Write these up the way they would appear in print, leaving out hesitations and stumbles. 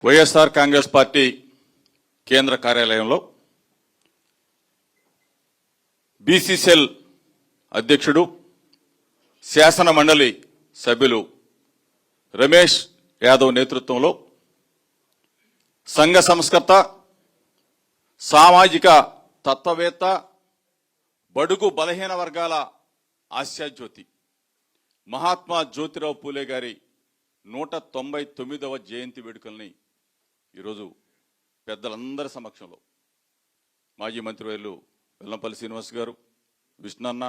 YSR Congress party కేంద్ర కార్యాలయంలో BCCL అధ్యక్షుడు శాసన మండలి సభ్యులు రమేష్ యాదవ్ నేతృత్వంలో సంఘ సంస్కర్త సామాజిక తత్వవేత్త బడుగు బలహీన వర్గాల ఆశాజ్యోతి మహాత్మా జ్యోతిరావు పూలే గారి 199వ జయంతి వేడుకల్ని ఈరోజు పెద్దలందరి సమక్షంలో మాజీ మంత్రివర్యులు వెల్లంపల్లి శ్రీనివాస్ గారు, విష్ణన్న,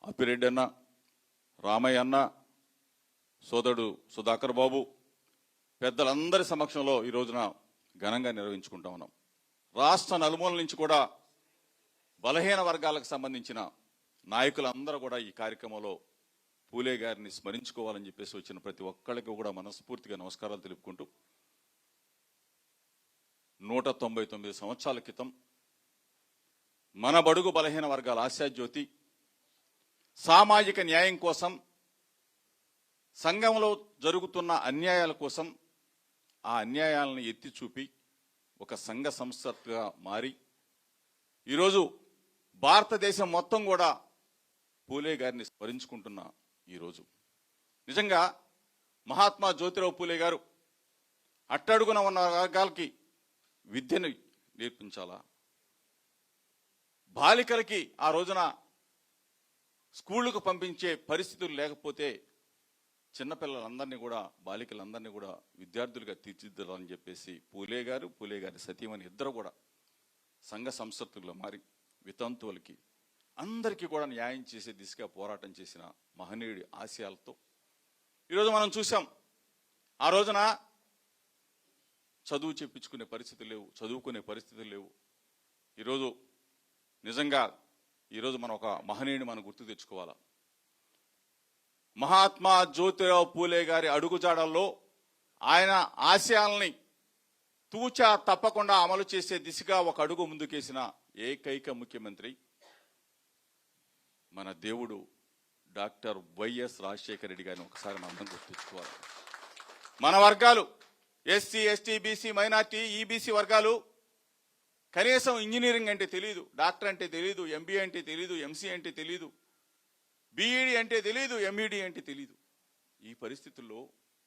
అప్పిరెడ్డి అన్న, రామయ్య అన్న, సోదరుడు సుధాకర్ బాబు, పెద్దలందరి సమక్షంలో ఈ రోజున ఘనంగా నిర్వహించుకుంటా ఉన్నాం. రాష్ట్ర నలుమూలల నుంచి కూడా బలహీన వర్గాలకు సంబంధించిన నాయకులందరూ కూడా ఈ కార్యక్రమంలో పూలే గారిని స్మరించుకోవాలని చెప్పేసి వచ్చిన ప్రతి ఒక్కరికి కూడా మనస్ఫూర్తిగా నమస్కారాలు తెలుపుకుంటూ 199 సంవత్సరాల క్రితం మన బడుగు బలహీన వర్గాల ఆశాజ్యోతి సామాజిక న్యాయం కోసం, సంఘంలో జరుగుతున్న అన్యాయాల కోసం ఆ అన్యాయాలను ఎత్తి చూపి ఒక సంఘ సంస్థగా మారి ఈరోజు భారతదేశం మొత్తం కూడా పూలే గారిని స్మరించుకుంటున్న ఈరోజు నిజంగా మహాత్మా జ్యోతిరావు పూలే గారు అట్టడుగున ఉన్న వర్గాలకి విద్యను నేర్పించాలా, బాలికలకి ఆ రోజున స్కూళ్లకు పంపించే పరిస్థితులు లేకపోతే చిన్నపిల్లలందరినీ కూడా, బాలికలందరినీ కూడా విద్యార్థులుగా తీర్చిదిద్దాలని చెప్పేసి పూలే గారి సతీమణి ఇద్దరు కూడా సంఘ సంస్కృతుల్లో మారి వితంతువులకి అందరికీ కూడా న్యాయం చేసే దిశగా పోరాటం చేసిన మహనీయుడి ఆశయాలతో ఈరోజు మనం చూసాం. ఆ రోజున చదువు చెప్పించుకునే పరిస్థితులు లేవు, చదువుకునే పరిస్థితులు లేవు. ఈరోజు నిజంగా ఈరోజు మనం ఒక మహనీయుడిని మనం గుర్తు తెచ్చుకోవాలా. మహాత్మా జ్యోతిరావు పూలే గారి అడుగుజాడల్లో ఆయన ఆశయాల్ని తూచా తప్పకుండా అమలు చేసే దిశగా ఒక అడుగు ముందుకేసిన ఏకైక ముఖ్యమంత్రి మన దేవుడు డాక్టర్ వైఎస్ రాజశేఖర రెడ్డి గారిని ఒకసారి మనం గుర్తుంచుకోవాలి. మన వర్గాలు SC, ST, BC, minority, EBC వర్గాలు కనీసం ఇంజనీరింగ్ అంటే తెలియదు, డాక్టర్ అంటే తెలియదు, ఎంబీఏ అంటే తెలియదు, ఎంసీ అంటే తెలియదు, బీఈడీ అంటే తెలియదు, ఎంఈడీ అంటే తెలియదు. ఈ పరిస్థితుల్లో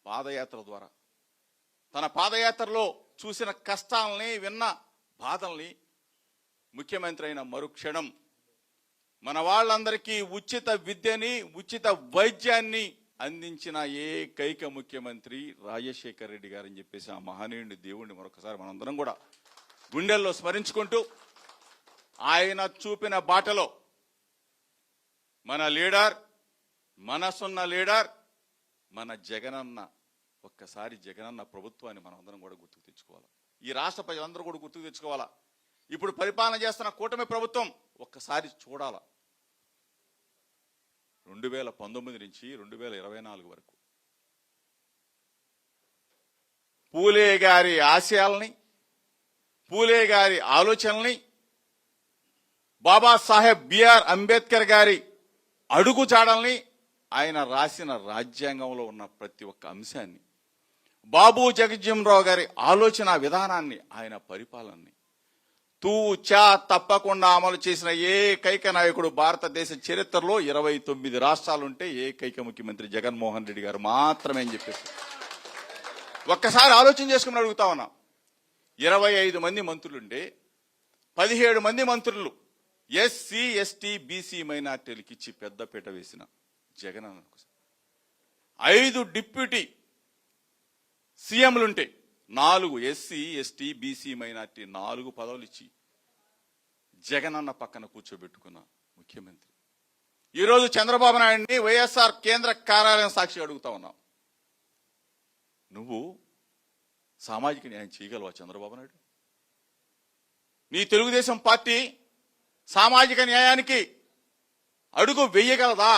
పాదయాత్ర ద్వారా తన పాదయాత్రలో చూసిన కష్టాలని, విన్న బాధల్ని ముఖ్యమంత్రి అయిన మరుక్షణం మన వాళ్ళందరికీ ఉచిత విద్యని, ఉచిత వైద్యాన్ని అందించిన ఏకైక ముఖ్యమంత్రి రాజశేఖర రెడ్డి గారని చెప్పేసి ఆ మహనీయుడి దేవుణ్ణి మరొకసారి మనందరం కూడా గుండెల్లో స్మరించుకుంటూ ఆయన చూపిన బాటలో మన లీడర్, మనసున్న లీడర్ మన జగనన్న, ఒక్కసారి జగనన్న ప్రభుత్వాన్ని మనం అందరం కూడా గుర్తుకు తెచ్చుకోవాలా. ఈ రాష్ట్ర ప్రజలందరూ కూడా గుర్తుకు తెచ్చుకోవాలా. ఇప్పుడు పరిపాలన చేస్తున్న కూటమి ప్రభుత్వం ఒక్కసారి చూడాలా. 2019 నుంచి 2024 వరకు పూలే గారి ఆశయాల్ని, పూలే గారి ఆలోచనల్ని, బాబాసాహెబ్ బిఆర్ అంబేద్కర్ గారి అడుగుజాడల్ని, ఆయన రాసిన రాజ్యాంగంలో ఉన్న ప్రతి ఒక్క అంశాన్ని, బాబు జగజ్జీవనరావు గారి ఆలోచన విధానాన్ని, ఆయన పరిపాలనని తూచా తప్పకుండా అమలు చేసిన ఏకైక నాయకుడు భారతదేశ చరిత్రలో 29 రాష్ట్రాలుంటే ఏకైక ముఖ్యమంత్రి జగన్మోహన్ రెడ్డి గారు మాత్రమే అని చెప్పేసి ఒక్కసారి ఆలోచన చేసుకుని అడుగుతా ఉన్నా. 25 మంది మంత్రులుంటే 17 మంది మంత్రులు ఎస్సీ, ఎస్టీ, బీసీ, మైనార్టీలకు ఇచ్చి పెద్దపీట వేసిన జగన్ 5 డిప్యూటీ సీఎంలుంటే 4 ఎస్సీ, ఎస్టీ, బీసీ, మైనార్టీ 4 పదవులు ఇచ్చి జగనన్న పక్కన కూర్చోబెట్టుకున్న ముఖ్యమంత్రి. ఈరోజు చంద్రబాబు నాయుడిని వైఎస్ఆర్ కేంద్ర కార్యాలయం సాక్షి అడుగుతా ఉన్నాం, నువ్వు సామాజిక న్యాయం చేయగలవా చంద్రబాబు నాయుడు? నీ తెలుగుదేశం పార్టీ సామాజిక న్యాయానికి అడుగు వేయగలదా?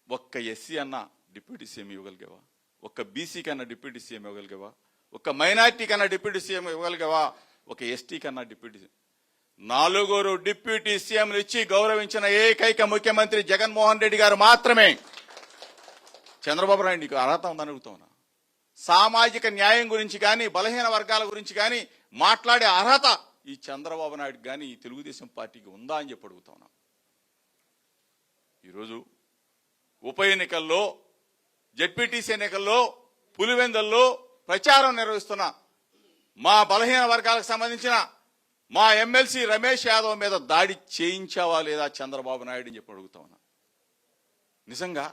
ఒక్క ఎస్సీ అన్న డిప్యూటీ సీఎం ఇవ్వగలిగావా? ఒక్క బీసీ కన్నా డిప్యూటీ సీఎం ఇవ్వగలిగావా? ఒక్క మైనార్టీ కన్నా డిప్యూటీ సీఎం ఇవ్వగలిగావా? ఒక ఎస్టీ కన్నా డిప్యూటీ సీఎం? 4 డిప్యూటీ సీఎంలు ఇచ్చి గౌరవించిన ఏకైక ముఖ్యమంత్రి జగన్మోహన్ రెడ్డి గారు మాత్రమే. చంద్రబాబు నాయుడు నీకు అర్హత ఉందని అడుగుతా ఉన్నా. సామాజిక న్యాయం గురించి కానీ బలహీన వర్గాల గురించి కానీ మాట్లాడే అర్హత ఈ చంద్రబాబు నాయుడు కానీ ఈ తెలుగుదేశం పార్టీకి ఉందా అని చెప్పి అడుగుతా ఉన్నా. ఈరోజు ఉప ఎన్నికల్లో జెడ్పీటీసీ ఎన్నికల్లో పులివెందుల్లో ప్రచారం నిర్వహిస్తున్న మా బలహీన వర్గాలకు సంబంధించిన మా ఎమ్మెల్సీ రమేష్ యాదవ్ మీద దాడి చేయించావా లేదా చంద్రబాబు నాయుడు అని చెప్పి అడుగుతా ఉన్నా. నిజంగా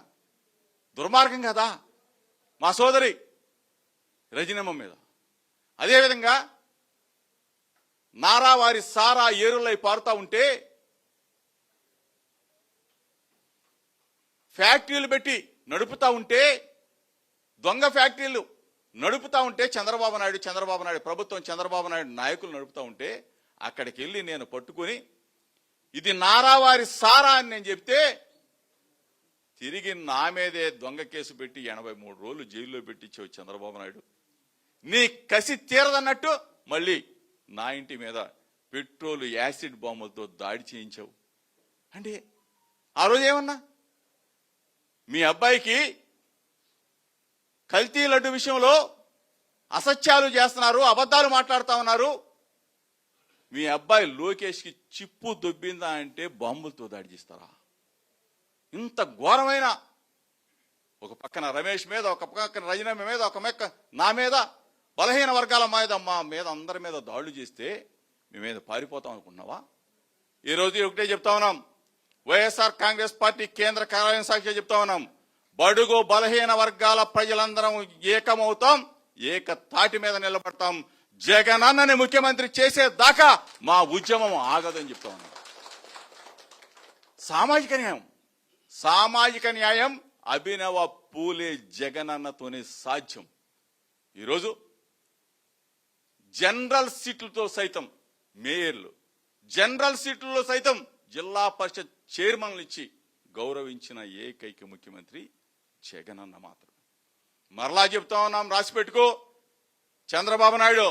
దుర్మార్గం కదా మా సోదరి రజనమ్మ మీద. అదేవిధంగా నారావారి సారా ఏరులై పారుతా ఉంటే ఫ్యాక్టరీలు పెట్టి నడుపుతా ఉంటే, దొంగ ఫ్యాక్టరీలు నడుపుతా ఉంటే చంద్రబాబు నాయుడు ప్రభుత్వం, చంద్రబాబు నాయుడు నాయకులు నడుపుతా ఉంటే అక్కడికి వెళ్ళి నేను పట్టుకుని ఇది నారావారి సారా అని నేను చెప్తే తిరిగి నా మీదే దొంగ కేసు పెట్టి 83 రోజులు జైల్లో పెట్టించావు చంద్రబాబు నాయుడు. నీ కసి తీరదన్నట్టు మళ్ళీ నా ఇంటి మీద పెట్రోల్ యాసిడ్ బాంబులతో దాడి చేయించావు. అంటే ఆ రోజు ఏమన్నా మీ అబ్బాయికి కల్తీ లడ్డు విషయంలో అసత్యాలు చేస్తున్నారు, అబద్ధాలు మాట్లాడుతా ఉన్నారు. మీ అబ్బాయి లోకేష్కి చిప్పు దొబ్బిందా అంటే బాంబులతో దాడి చేస్తారా? ఇంత ఘోరమైన ఒక పక్కన రమేష్ మీద, ఒక పక్కన రజనమ్మ మీద, ఒక మెక్క నా మీద, బలహీన వర్గాల మీద, మా మీద అందరి మీద దాడులు చేస్తే మీ మీద పారిపోతాం అనుకున్నావా? ఈ రోజు ఒకటే చెప్తా ఉన్నాం, వైఎస్ఆర్ కాంగ్రెస్ పార్టీ కేంద్ర కార్యాలయం సాక్షిగా చెప్తా ఉన్నాం, బడుగు బలహీన వర్గాల ప్రజలందరం ఏకమవుతాం, ఏక తాటి మీద నిలబడతాం. జగనన్నని ముఖ్యమంత్రి చేసేదాకా మా ఉద్యమం ఆగదని చెప్తా ఉన్నాం. సామాజిక న్యాయం అభినవ పూలే జగనన్నతోనే సాధ్యం. ఈరోజు జనరల్ సీట్లతో సైతం మేయర్లు, జనరల్ సీట్లలో సైతం జిల్లా పరిషత్ చైర్మన్లు ఇచ్చి గౌరవించిన ఏకైక ముఖ్యమంత్రి జగనన్న మాత్రమే. మరలా చెప్తా ఉన్నాం, రాసి పెట్టుకో చంద్రబాబు నాయుడు,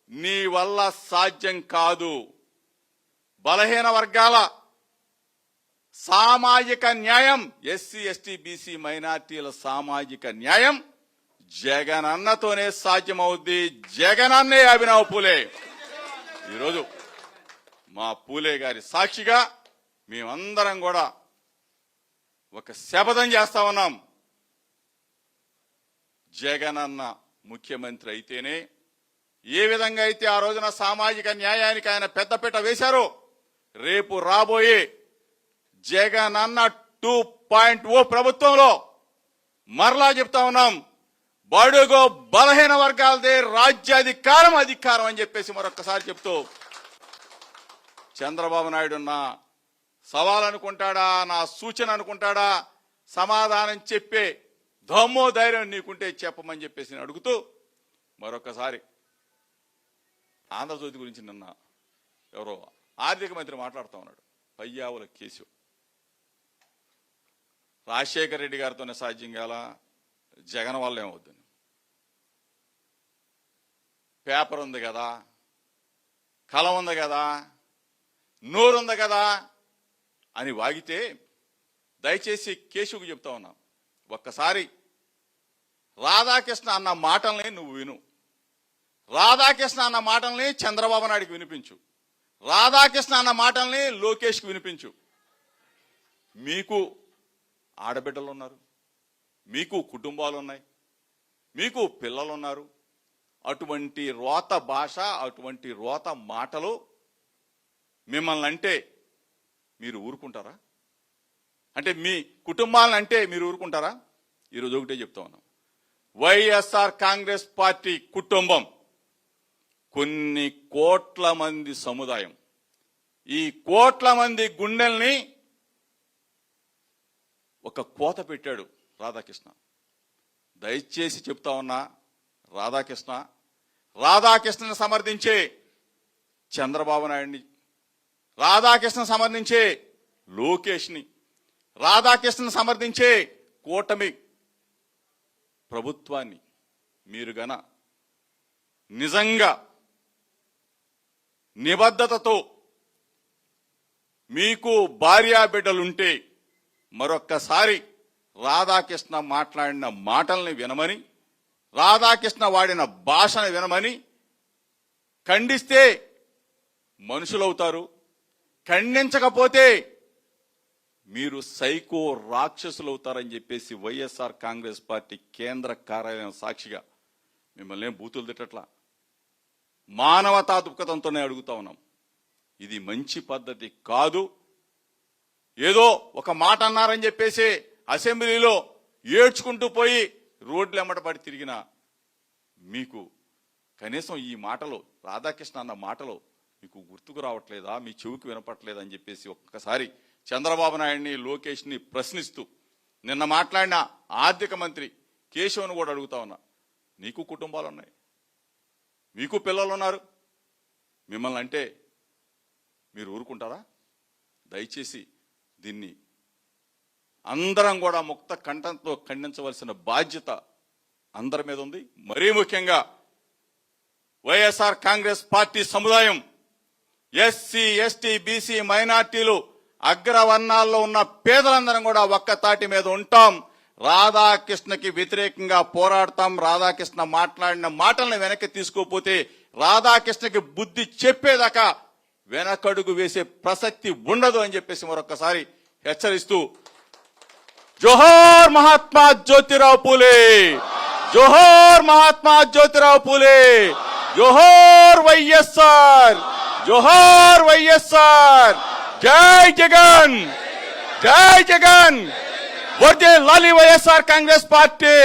నీ వల్ల సాధ్యం కాదు. బలహీన వర్గాల సామాజిక న్యాయం, ఎస్సీ ఎస్టీ బీసీ మైనార్టీల సామాజిక న్యాయం జగనన్నతోనే సాధ్యమవుద్ది. జగనన్నే అభినవ్ పూలే. ఈరోజు మా పూలే గారి సాక్షిగా మేమందరం కూడా ఒక శపథం చేస్తా ఉన్నాం, జగనన్న ముఖ్యమంత్రి అయితేనే, ఏ విధంగా అయితే ఆ రోజున సామాజిక న్యాయానికి ఆయన పెద్దపీట వేశారో, రేపు రాబోయే జగనన్న 2.0 ప్రభుత్వంలో మరలా చెప్తా ఉన్నాం, బడుగు బలహీన వర్గాలదే రాజ్యాధికారం అని చెప్పేసి మరొక్కసారి చెప్తూ, చంద్రబాబు నాయుడు నా సవాల్ అనుకుంటాడా, నా సూచన అనుకుంటాడా, సమాధానం చెప్పే దమ్ము ధైర్యం నీకుంటే చెప్పమని చెప్పేసి నేను అడుగుతూ, మరొకసారి ఆంధ్రజ్యోతి గురించి నిన్న ఎవరో ఆర్థిక మంత్రి మాట్లాడుతూ ఉన్నాడు, పయ్యావుల కేసు రాజశేఖర రెడ్డి గారితోనే సాధ్యం కాల, జగన్ వల్ల ఏమవుతుంది, పేపర్ ఉంది కదా, కలం ఉంది కదా, నోరుంది కదా అని వాగితే, దయచేసి కేశవుకు చెప్తా ఉన్నాం, ఒక్కసారి రాధాకృష్ణ అన్న మాటల్ని నువ్వు విను. రాధాకృష్ణ అన్న మాటల్ని చంద్రబాబు నాయుడికి వినిపించు. రాధాకృష్ణ అన్న మాటల్ని లోకేష్కి వినిపించు. మీకు ఆడబిడ్డలు ఉన్నారు, మీకు కుటుంబాలు ఉన్నాయి, మీకు పిల్లలు ఉన్నారు. అటువంటి రోత భాష, అటువంటి రోత మాటలు మిమ్మల్ని అంటే మీరు ఊరుకుంటారా? అంటే మీ కుటుంబాలను అంటే మీరు ఊరుకుంటారా? ఈరోజు ఒకటే చెప్తా ఉన్నాం, వైఎస్ఆర్ కాంగ్రెస్ పార్టీ కుటుంబం కొన్ని కోట్ల మంది సముదాయం. ఈ కోట్ల మంది గుండెల్ని ఒక కోత పెట్టాడు రాధాకృష్ణ. దయచేసి చెప్తా ఉన్నా, రాధాకృష్ణని సమర్థించే చంద్రబాబు నాయుడిని, రాధాకృష్ణ సమర్థించే లోకేష్ని, రాధాకృష్ణను సమర్థించే కూటమి ప్రభుత్వాన్ని మీరు గన నిజంగా నిబద్ధతతో మీకు భార్యా బిడ్డలుంటే మరొక్కసారి రాధాకృష్ణ మాట్లాడిన మాటల్ని వినమని, రాధాకృష్ణ వాడిన భాషను వినమని, ఖండిస్తే మనుషులవుతారు, ఖండించకపోతే మీరు సైకో రాక్షసులు అవుతారని చెప్పేసి వైఎస్ఆర్ కాంగ్రెస్ పార్టీ కేంద్ర కార్యాలయం సాక్షిగా మిమ్మల్ని బూతులు తిట్టట్లా, మానవతా దృక్పథంతోనే అడుగుతా ఉన్నాం. ఇది మంచి పద్ధతి కాదు. ఏదో ఒక మాట అన్నారని చెప్పేసి అసెంబ్లీలో ఏడ్చుకుంటూ పోయి రోడ్లు ఎమ్మట పడి తిరిగిన మీకు కనీసం ఈ మాటలు, రాధాకృష్ణ అన్న మాటలు మీకు గుర్తుకు రావట్లేదా, మీ చెవికి వినపట్లేదా అని చెప్పేసి ఒక్కసారి చంద్రబాబు నాయుడిని, లోకేష్ని ప్రశ్నిస్తూ నిన్న మాట్లాడిన ఆర్థిక మంత్రి కేశవ్ను కూడా అడుగుతా ఉన్నా. నీకు కుటుంబాలు ఉన్నాయి, మీకు పిల్లలు ఉన్నారు, మిమ్మల్ని అంటే మీరు ఊరుకుంటారా? దయచేసి దీన్ని అందరం కూడా ముక్త కంఠంతో ఖండించవలసిన బాధ్యత అందరి మీద ఉంది. మరీ ముఖ్యంగా వైఎస్ఆర్ కాంగ్రెస్ పార్టీ సముదాయం, ఎస్సీ, ఎస్టీ, బీసీ, మైనార్టీలు, అగ్రవర్ణాల్లో ఉన్న పేదలందరం కూడా ఒక్క తాటి మీద ఉంటాం. రాధాకృష్ణకి వ్యతిరేకంగా పోరాడతాం. రాధాకృష్ణ మాట్లాడిన మాటలను వెనక్కి తీసుకోకపోతే రాధాకృష్ణకి బుద్ధి చెప్పేదాకా వెనకడుగు వేసే ప్రసక్తి ఉండదు అని చెప్పేసి మరొకసారి హెచ్చరిస్తూ, జోహార్ మహాత్మా జ్యోతిరావు పూలే, జోహార్ మహాత్మా జ్యోతిరావు పూలే, జోహార్ వైఎస్ఆర్, జోహార్ వైఎస్ఆర్, జై జగన్, జై జగన్, వర్దే లాలి వైఎస్ఆర్ కాంగ్రెస్ పార్టీ,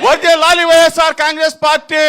వర్దే లాలి వైఎస్ఆర్ కాంగ్రెస్ పార్టీ.